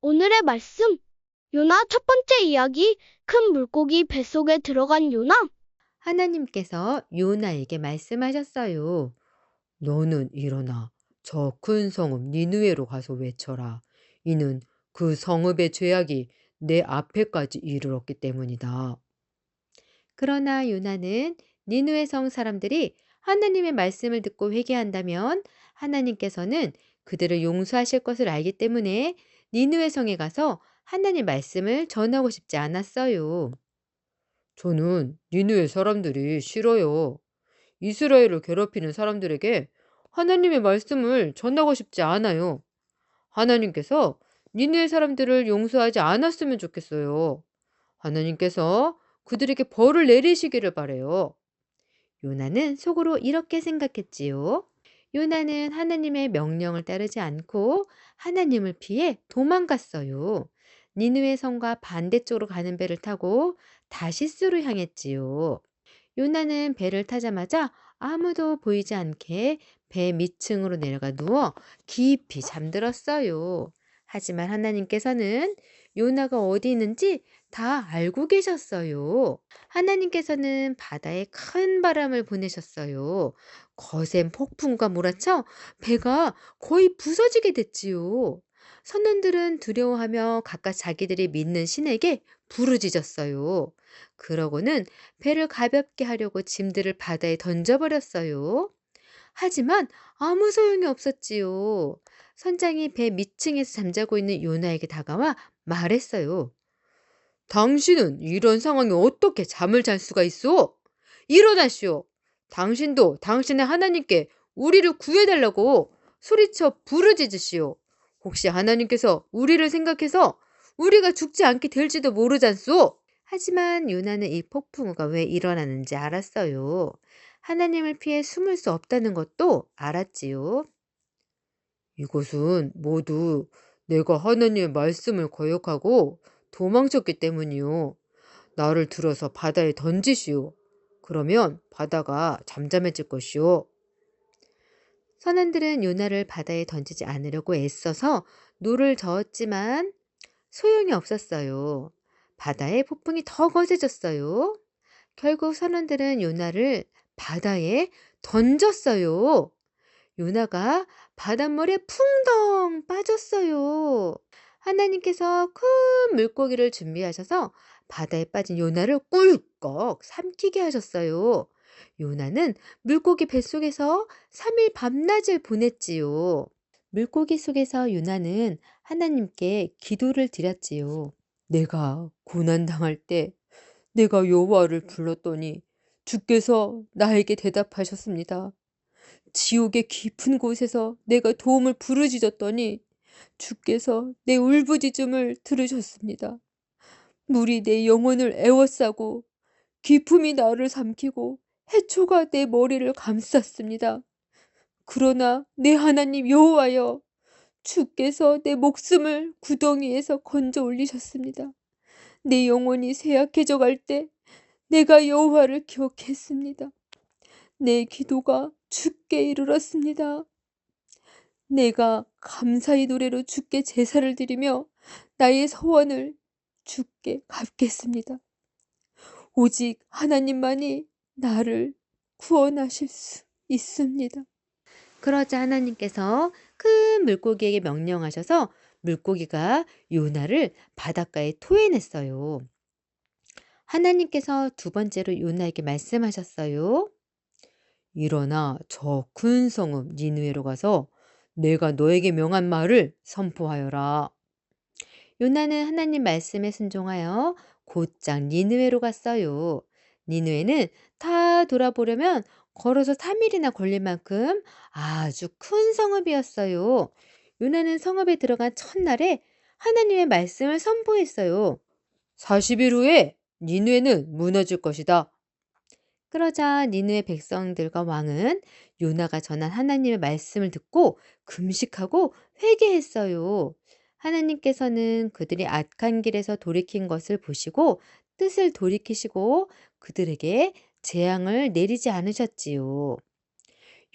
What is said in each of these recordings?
오늘의 말씀. 요나 첫 번째 이야기. 큰 물고기 뱃속에 들어간 요나. 하나님께서 요나에게 말씀하셨어요. 너는 일어나 저 큰 성읍 니느웨로 가서 외쳐라. 이는 그 성읍의 죄악이 내 앞에까지 이르렀기 때문이다. 그러나 요나는 니느웨 성 사람들이 하나님의 말씀을 듣고 회개한다면 하나님께서는 그들을 용서하실 것을 알기 때문에 니느웨 성에 가서 하나님 말씀을 전하고 싶지 않았어요. 저는 니느웨 사람들이 싫어요. 이스라엘을 괴롭히는 사람들에게 하나님의 말씀을 전하고 싶지 않아요. 하나님께서 니느웨 사람들을 용서하지 않았으면 좋겠어요. 하나님께서 그들에게 벌을 내리시기를 바래요. 요나는 속으로 이렇게 생각했지요. 요나는 하나님의 명령을 따르지 않고 하나님을 피해 도망갔어요. 니느웨 성과 반대쪽으로 가는 배를 타고 다시스로 향했지요. 요나는 배를 타자마자 아무도 보이지 않게 배 밑층으로 내려가 누워 깊이 잠들었어요. 하지만 하나님께서는 요나가 어디 있는지 다 알고 계셨어요. 하나님께서는 바다에 큰 바람을 보내셨어요. 거센 폭풍과 몰아쳐 배가 거의 부서지게 됐지요. 선원들은 두려워하며 각각 자기들이 믿는 신에게 부르짖었어요. 그러고는 배를 가볍게 하려고 짐들을 바다에 던져버렸어요. 하지만 아무 소용이 없었지요. 선장이 배 밑층에서 잠자고 있는 요나에게 다가와 말했어요. 당신은 이런 상황에 어떻게 잠을 잘 수가 있어? 일어나시오. 당신도 당신의 하나님께 우리를 구해달라고 소리쳐 부르짖으시오. 혹시 하나님께서 우리를 생각해서 우리가 죽지 않게 될지도 모르잖소. 하지만 요나는 이 폭풍우가 왜 일어나는지 알았어요. 하나님을 피해 숨을 수 없다는 것도 알았지요. 이것은 모두 내가 하나님의 말씀을 거역하고 도망쳤기 때문이요. 나를 들어서 바다에 던지시오. 그러면 바다가 잠잠해질 것이오. 선원들은 요나를 바다에 던지지 않으려고 애써서 노를 저었지만 소용이 없었어요. 바다의 폭풍이 더 거세졌어요. 결국 선원들은 요나를 바다에 던졌어요. 요나가 바닷물에 풍덩 빠졌어요. 하나님께서 큰 물고기를 준비하셔서 바다에 빠진 요나를 꿀꺽 삼키게 하셨어요. 요나는 물고기 뱃속에서 3일 밤낮을 보냈지요. 물고기 속에서 요나는 하나님께 기도를 드렸지요. 내가 고난당할 때 내가 여호와를 불렀더니 주께서 나에게 대답하셨습니다. 지옥의 깊은 곳에서 내가 도움을 부르짖었더니 주께서 내 울부짖음을 들으셨습니다. 물이 내 영혼을 애워싸고 기품이 나를 삼키고 해초가 내 머리를 감쌌습니다. 그러나 내 하나님 여호와여, 주께서 내 목숨을 구덩이에서 건져 올리셨습니다. 내 영혼이 쇠약해져 갈 때 내가 여호와를 기억했습니다. 내 기도가 주께 이르렀습니다. 내가 감사의 노래로 주께 제사를 드리며 나의 서원을 주께 갚겠습니다. 오직 하나님만이 나를 구원하실 수 있습니다. 그러자 하나님께서 큰 물고기에게 명령하셔서 물고기가 요나를 바닷가에 토해냈어요. 하나님께서 두 번째로 요나에게 말씀하셨어요. 일어나 저 큰 성읍 니느웨로 가서 내가 너에게 명한 말을 선포하여라. 요나는 하나님 말씀에 순종하여 곧장 니느웨로 갔어요. 니느웨는 다 돌아보려면 걸어서 3일이나 걸릴 만큼 아주 큰 성읍이었어요. 요나는 성읍에 들어간 첫날에 하나님의 말씀을 선포했어요. 40일 후에 니느웨는 무너질 것이다. 그러자 니느웨 백성들과 왕은 요나가 전한 하나님의 말씀을 듣고 금식하고 회개했어요. 하나님께서는 그들이 악한 길에서 돌이킨 것을 보시고 뜻을 돌이키시고 그들에게 재앙을 내리지 않으셨지요.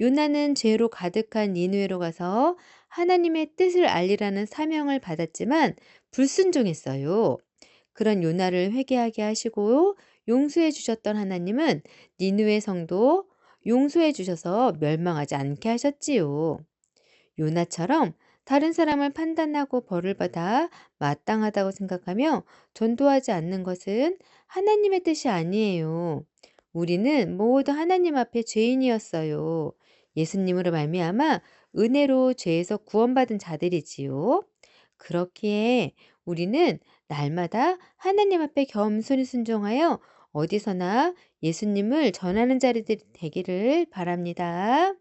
요나는 죄로 가득한 니느웨로 가서 하나님의 뜻을 알리라는 사명을 받았지만 불순종했어요. 그런 요나를 회개하게 하시고 용서해 주셨던 하나님은 니느웨 성도 용서해 주셔서 멸망하지 않게 하셨지요. 요나처럼 다른 사람을 판단하고 벌을 받아 마땅하다고 생각하며 전도하지 않는 것은 하나님의 뜻이 아니에요. 우리는 모두 하나님 앞에 죄인이었어요. 예수님으로 말미암아 은혜로 죄에서 구원받은 자들이지요. 그렇기에 우리는 날마다 하나님 앞에 겸손히 순종하여 어디서나 예수님을 전하는 자리들이 되기를 바랍니다.